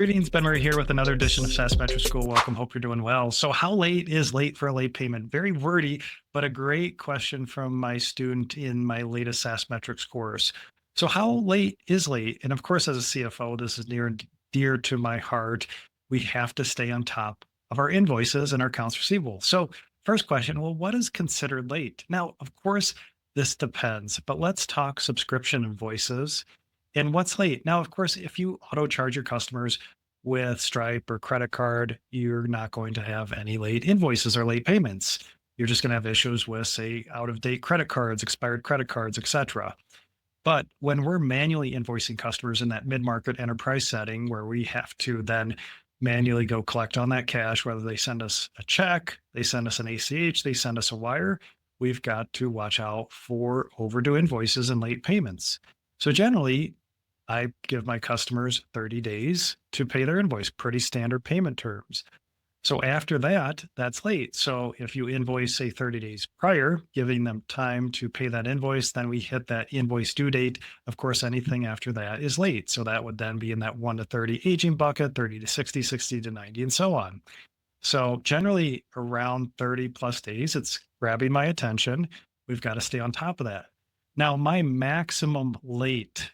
Greetings, Ben Murray here with another edition of SaaS Metrics School. Welcome. Hope you're doing well. So, how late is late for a late payment? Very wordy, but a great question from my student in my latest SaaS Metrics course. So, how late is late? And of course, as a CFO, this is near and dear to my heart. We have to stay on top of our invoices and our accounts receivable. So, first question, well, what is considered late? Now, of course, this depends, but let's talk subscription invoices and what's late? Now, of course, if you auto charge your customers with Stripe or credit card, you're not going to have any late invoices or late payments. You're just going to have issues with, say, out of date credit cards, expired credit cards, etc. But when we're manually invoicing customers in that mid market enterprise setting where we have to then manually go collect on that cash, whether they send us a check, they send us an ACH, they send us a wire, we've got to watch out for overdue invoices and late payments. So generally, I give my customers 30 days to pay their invoice, pretty standard payment terms. So after that, that's late. So if you invoice, say 30 days prior, giving them time to pay that invoice, then we hit that invoice due date. Of course, anything after that is late. So that would then be in that 1 to 30 aging bucket, 30 to 60, 60 to 90, and so on. So generally around 30 plus days, it's grabbing my attention. We've got to stay on top of that. Now, my maximum late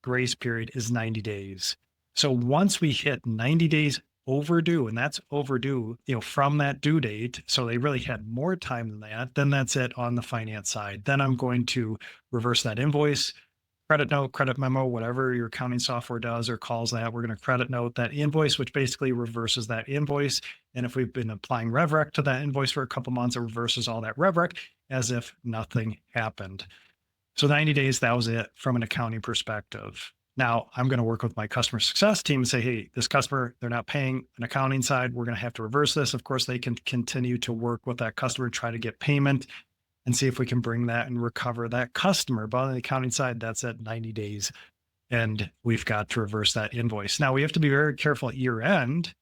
grace period is 90 days. So once we hit 90 days overdue, and that's overdue, from that due date, so they really had more time than that, then that's it on the finance side. Then I'm going to reverse that invoice, credit note, credit memo, whatever your accounting software does or calls that. We're going to credit note that invoice, which basically reverses that invoice. And if we've been applying rev rec to that invoice for a couple months, it reverses all that rev rec as if nothing happened. So 90 days, that was it from an accounting perspective. Now I'm going to work with my customer success team and say, hey, this customer, they're not paying an accounting side. We're going to have to reverse this. Of course, they can continue to work with that customer, try to get payment and see if we can bring that and recover that customer. But on the accounting side, that's at 90 days. And we've got to reverse that invoice. Now we have to be very careful at year end.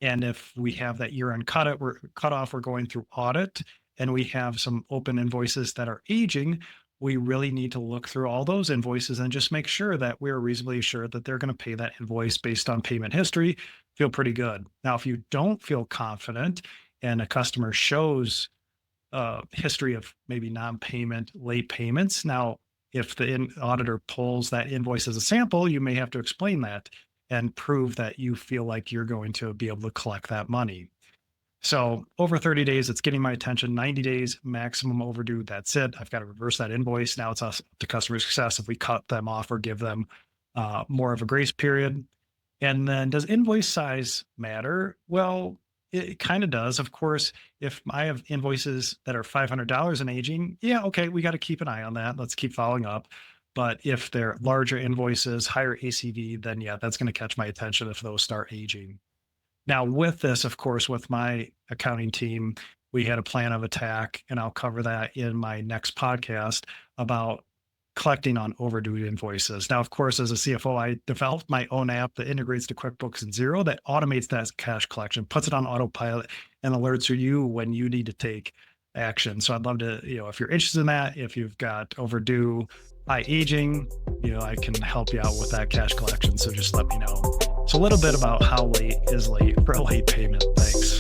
And if we have that year end cut off, we're going through audit and we have some open invoices that are aging. We really need to look through all those invoices and just make sure that we're reasonably assured that they're going to pay that invoice based on payment history. Feel pretty good. Now, if you don't feel confident and a customer shows history of maybe non-payment, late payments, now, if the auditor pulls that invoice as a sample, you may have to explain that and prove that you feel like you're going to be able to collect that money. So over 30 days, it's getting my attention. 90 days, maximum overdue. That's it. I've got to reverse that invoice. Now it's us to customer success if we cut them off or give them more of a grace period. And then does invoice size matter? Well, it kind of does. Of course, if I have invoices that are $500 in aging, yeah, okay, we got to keep an eye on that. Let's keep following up. But if they're larger invoices, higher ACV, then yeah, that's going to catch my attention if those start aging. Now, with this, of course, with my accounting team, we had a plan of attack, and I'll cover that in my next podcast about collecting on overdue invoices. Now, of course, as a CFO, I developed my own app that integrates to QuickBooks and Xero that automates that cash collection, puts it on autopilot, and alerts you when you need to take action. So I'd love to, if you're interested in that, if you've got overdue, high aging, I can help you out with that cash collection. So just let me know. So a little bit about how late is late for a late payment. Thanks.